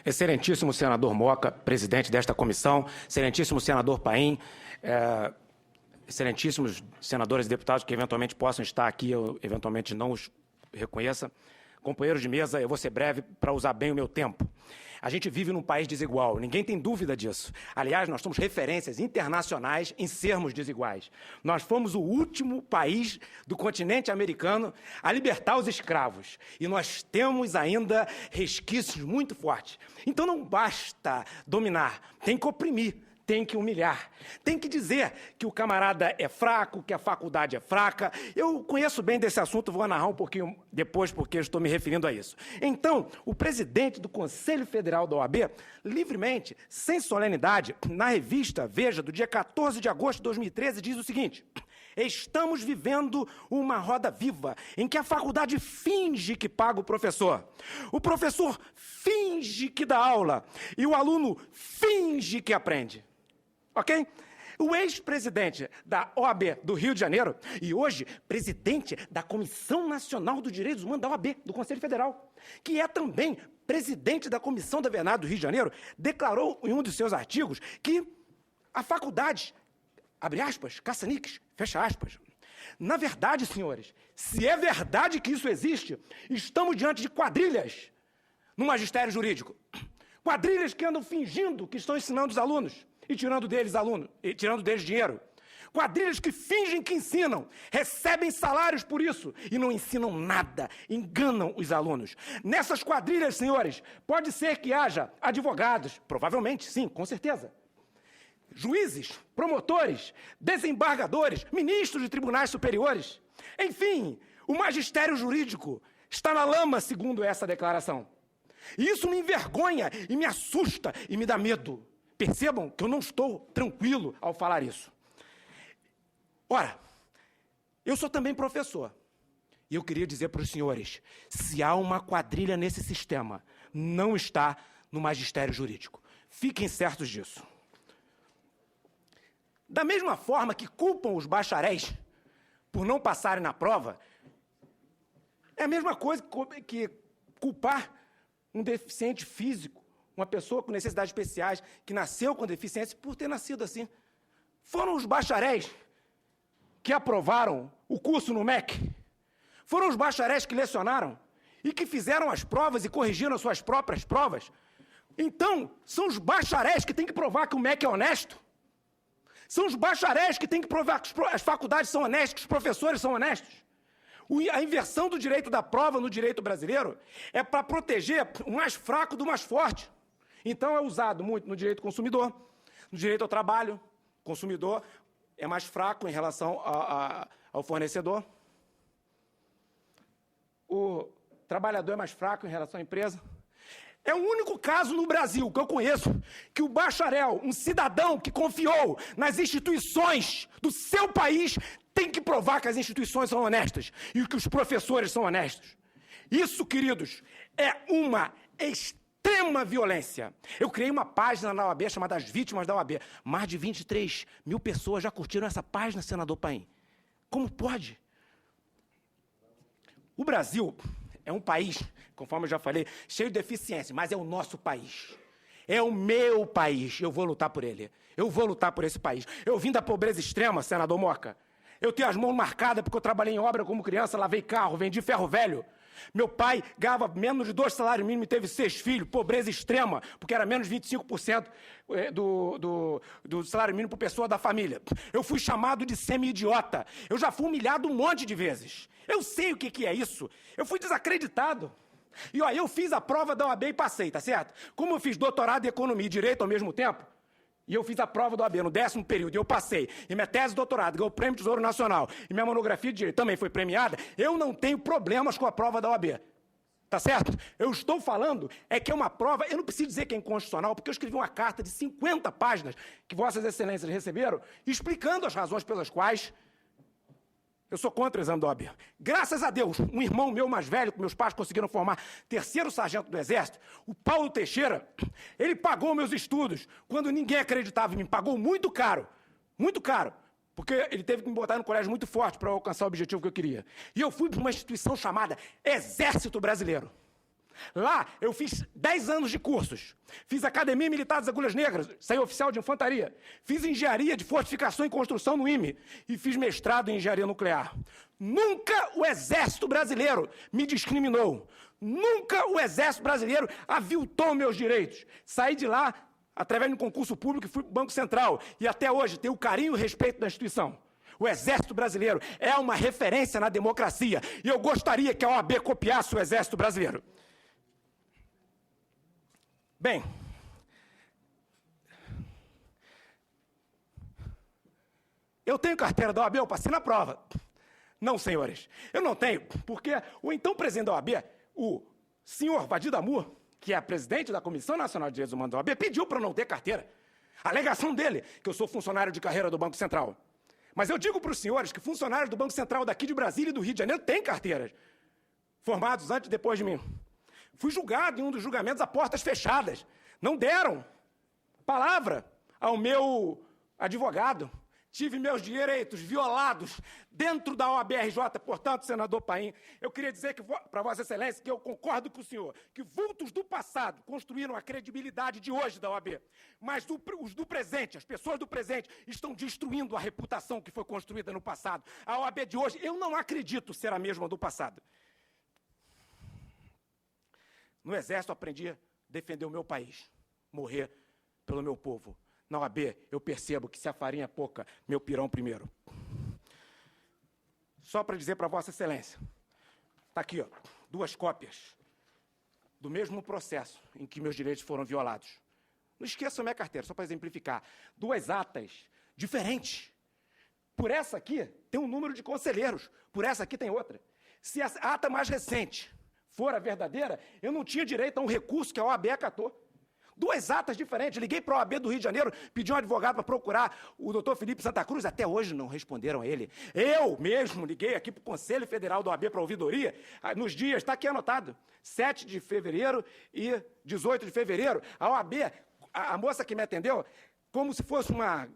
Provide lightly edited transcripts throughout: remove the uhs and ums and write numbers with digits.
Excelentíssimo senador Moca, presidente desta comissão, excelentíssimo senador Paim, excelentíssimos senadores e deputados que eventualmente possam estar aqui, eu eventualmente não os reconheça. Companheiros de mesa, eu vou ser breve para usar bem o meu tempo. A gente vive num país desigual, ninguém tem dúvida disso. Aliás, nós somos referências internacionais em sermos desiguais. Nós fomos o último país do continente americano a libertar os escravos. E nós temos ainda resquícios muito fortes. Então não basta dominar, tem que oprimir. Tem que humilhar, tem que dizer que o camarada é fraco, que a faculdade é fraca. Eu conheço bem desse assunto, vou narrar um pouquinho depois, porque eu estou me referindo a isso. Então, o presidente do Conselho Federal da OAB, livremente, sem solenidade, na revista Veja, do dia 14 de agosto de 2013, diz o seguinte: estamos vivendo uma roda viva em que a faculdade finge que paga o professor finge que dá aula e o aluno finge que aprende. Ok? O ex-presidente da OAB do Rio de Janeiro e hoje presidente da Comissão Nacional dos Direitos Humanos da OAB, do Conselho Federal, que é também presidente da Comissão da Verdade do Rio de Janeiro, declarou em um dos seus artigos que a faculdade, abre aspas, caça-níqueis, fecha aspas. Na verdade, senhores, se é verdade que isso existe, estamos diante de quadrilhas no magistério jurídico. Quadrilhas que andam fingindo que estão ensinando os alunos e tirando deles dinheiro. Quadrilhas que fingem que ensinam, recebem salários por isso e não ensinam nada, enganam os alunos. Nessas quadrilhas, senhores, pode ser que haja advogados, provavelmente, sim, com certeza. Juízes, promotores, desembargadores, ministros de tribunais superiores. Enfim, o magistério jurídico está na lama, segundo essa declaração. E isso me envergonha e me assusta e me dá medo. Percebam que eu não estou tranquilo ao falar isso. Ora, eu sou também professor. E eu queria dizer para os senhores, se há uma quadrilha nesse sistema, não está no magistério jurídico. Fiquem certos disso. Da mesma forma que culpam os bacharéis por não passarem na prova, é a mesma coisa que culpar um deficiente físico, uma pessoa com necessidades especiais, que nasceu com deficiência, por ter nascido assim. Foram os bacharéis que aprovaram o curso no MEC. Foram os bacharéis que lecionaram e que fizeram as provas e corrigiram as suas próprias provas. Então, são os bacharéis que têm que provar que o MEC é honesto. São os bacharéis que têm que provar que as faculdades são honestas, que os professores são honestos. A inversão do direito da prova no direito brasileiro é para proteger o mais fraco do mais forte. Então é usado muito no direito consumidor, no direito ao trabalho. O consumidor é mais fraco em relação ao fornecedor. O trabalhador é mais fraco em relação à empresa. É o único caso no Brasil que eu conheço que o bacharel, um cidadão que confiou nas instituições do seu país, tem que provar que as instituições são honestas e que os professores são honestos. Isso, queridos, é uma extrema violência. Eu criei uma página na OAB chamada As Vítimas da OAB. Mais de 23 mil pessoas já curtiram essa página, senador Paim. Como pode? O Brasil é um país, conforme eu já falei, cheio de deficiência, mas é o nosso país. É o meu país. Eu vou lutar por ele. Eu vou lutar por esse país. Eu vim da pobreza extrema, senador Moca. Eu tenho as mãos marcadas porque eu trabalhei em obra como criança, lavei carro, vendi ferro velho. Meu pai ganhava menos de 2 salários mínimos e teve 6 filhos, pobreza extrema, porque era menos de 25% do salário mínimo por pessoa da família. Eu fui chamado de semi-idiota. Eu já fui humilhado um monte de vezes. Eu sei o que é isso. Eu fui desacreditado. E ó, eu fiz a prova da OAB e passei, tá certo? Como eu fiz doutorado em economia e direito ao mesmo tempo, e eu fiz a prova da OAB no 10º período, e eu passei. E minha tese de doutorado ganhou o Prêmio Tesouro Nacional. E minha monografia de direito também foi premiada. Eu não tenho problemas com a prova da OAB. Tá certo? Eu estou falando é que é uma prova, eu não preciso dizer que é inconstitucional, porque eu escrevi uma carta de 50 páginas que Vossas Excelências receberam, explicando as razões pelas quais eu sou contra o exame da OAB. Graças a Deus, um irmão meu mais velho, que meus pais conseguiram formar, 3º sargento do Exército, o Paulo Teixeira, ele pagou meus estudos quando ninguém acreditava em mim. Pagou muito caro, porque ele teve que me botar no colégio muito forte para alcançar o objetivo que eu queria. E eu fui para uma instituição chamada Exército Brasileiro. Lá, eu fiz 10 anos de cursos. Fiz Academia Militar das Agulhas Negras, saí oficial de infantaria. Fiz engenharia de fortificação e construção no IME. E fiz mestrado em engenharia nuclear. Nunca o Exército Brasileiro me discriminou. Nunca o Exército Brasileiro aviltou meus direitos. Saí de lá, através de um concurso público, e fui para o Banco Central. E até hoje tenho o carinho e o respeito da instituição. O Exército Brasileiro é uma referência na democracia. E eu gostaria que a OAB copiasse o Exército Brasileiro. Bem, eu tenho carteira da OAB, eu passei na prova. Não, senhores, eu não tenho, porque o então presidente da OAB, o senhor Vadir Damur, que é presidente da Comissão Nacional de Direitos Humanos da OAB, pediu para eu não ter carteira. A alegação dele, que eu sou funcionário de carreira do Banco Central. Mas eu digo para os senhores que funcionários do Banco Central daqui de Brasília e do Rio de Janeiro têm carteiras, formados antes e depois de mim. Fui julgado em um dos julgamentos a portas fechadas. Não deram palavra ao meu advogado. Tive meus direitos violados dentro da OAB-RJ. Portanto, senador Paim, eu queria dizer para Vossa Excelência que eu concordo com o senhor, que vultos do passado construíram a credibilidade de hoje da OAB. Mas os do presente, as pessoas do presente, estão destruindo a reputação que foi construída no passado. A OAB de hoje, eu não acredito ser a mesma do passado. No Exército, aprendi a defender o meu país, morrer pelo meu povo. Na OAB, eu percebo que se a farinha é pouca, meu pirão primeiro. Só para dizer para Vossa Excelência, está aqui, ó, 2 cópias do mesmo processo em que meus direitos foram violados. Não esqueçam a minha carteira, só para exemplificar. 2 atas diferentes. Por essa aqui, tem um número de conselheiros, por essa aqui tem outra. Se a ata mais recente for a verdadeira, eu não tinha direito a um recurso que a OAB acatou. 2 atas diferentes. Liguei para a OAB do Rio de Janeiro, pedi um advogado para procurar o doutor Felipe Santa Cruz, até hoje não responderam a ele. Eu mesmo liguei aqui para o Conselho Federal da OAB para ouvidoria, nos dias, está aqui anotado, 7 de fevereiro e 18 de fevereiro. A OAB, a moça que me atendeu, como se fosse uma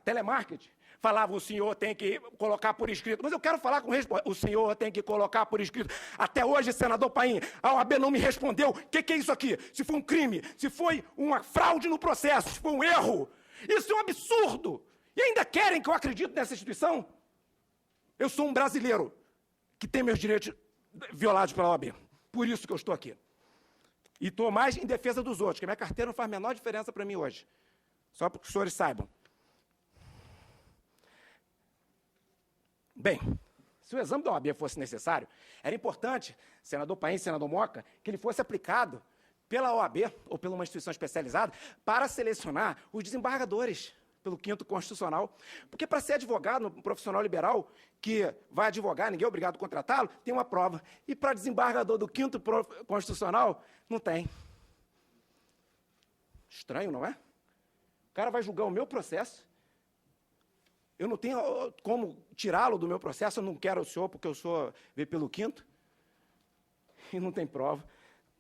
telemarketing, falava, o senhor tem que colocar por escrito. Mas eu quero falar com o senhor tem que colocar por escrito. Até hoje, senador Paim, a OAB não me respondeu. O que é isso aqui? Se foi um crime, se foi uma fraude no processo, se foi um erro. Isso é um absurdo. E ainda querem que eu acredite nessa instituição? Eu sou um brasileiro que tem meus direitos violados pela OAB. Por isso que eu estou aqui. E estou mais em defesa dos outros, que a minha carteira não faz a menor diferença para mim hoje. Só para que os senhores saibam. Bem, se o exame da OAB fosse necessário, era importante, senador Paim, senador Moca, que ele fosse aplicado pela OAB ou pela uma instituição especializada para selecionar os desembargadores pelo 5º Constitucional. Porque para ser advogado, um profissional liberal que vai advogar, ninguém é obrigado a contratá-lo, tem uma prova. E para desembargador do 5º Constitucional, não tem. Estranho, não é? O cara vai julgar o meu processo. Eu não tenho como tirá-lo do meu processo, eu não quero o senhor porque eu veio pelo 5º. E não tem prova.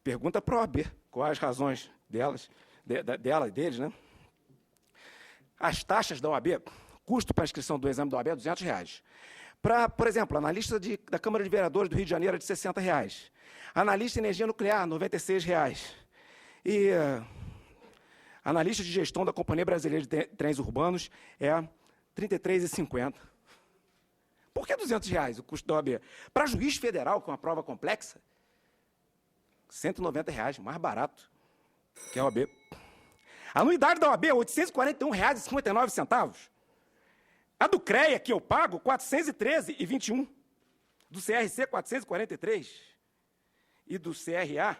Pergunta para a OAB quais as razões dela e deles, né? As taxas da OAB, custo para a inscrição do exame da OAB é R$200. Por exemplo, analista da Câmara de Vereadores do Rio de Janeiro é de R$60. Analista em energia nuclear, R$96. E analista de gestão da Companhia Brasileira de Trens Urbanos é R$33,50. Por que R$200 o custo da OAB? Para juiz federal, com uma prova complexa, R$190, mais barato que a OAB. A anuidade da OAB é R$841,59. A do CREA, que eu pago, R$413,21. Do CRC, R$443. E do CRA,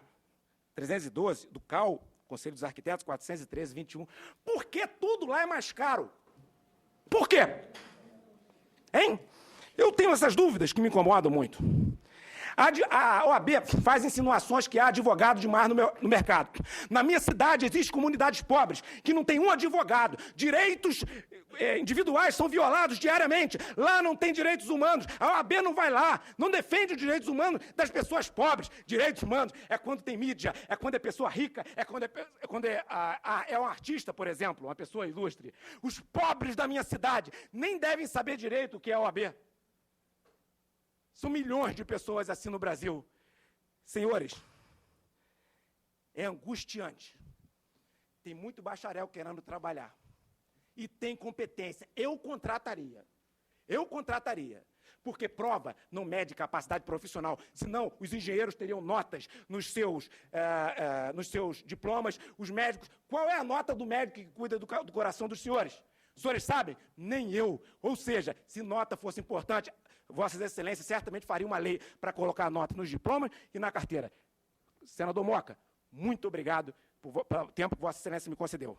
R$312. Do CAL, Conselho dos Arquitetos, R$413,21. Por que tudo lá é mais caro? Por quê? Hein? Eu tenho essas dúvidas que me incomodam muito. A OAB faz insinuações que há advogado demais no mercado. Na minha cidade existem comunidades pobres que não tem um advogado. Direitos individuais são violados diariamente. Lá não tem direitos humanos. A OAB não vai lá, não defende os direitos humanos das pessoas pobres. Direitos humanos é quando tem mídia, é quando é pessoa rica, é quando é um artista, por exemplo, uma pessoa ilustre. Os pobres da minha cidade nem devem saber direito o que é a OAB. São milhões de pessoas assim no Brasil. Senhores, É angustiante. Tem muito bacharel querendo trabalhar. E tem competência. Eu contrataria. Porque prova não mede capacidade profissional. Senão, os engenheiros teriam notas nos seus diplomas. Os médicos... Qual é a nota do médico que cuida do coração dos senhores? Os senhores sabem? Nem eu. Ou seja, se nota fosse importante, Vossas Excelências certamente fariam uma lei para colocar a nota nos diplomas e na carteira. Senador Moca, muito obrigado pelo tempo que Vossa Excelência me concedeu.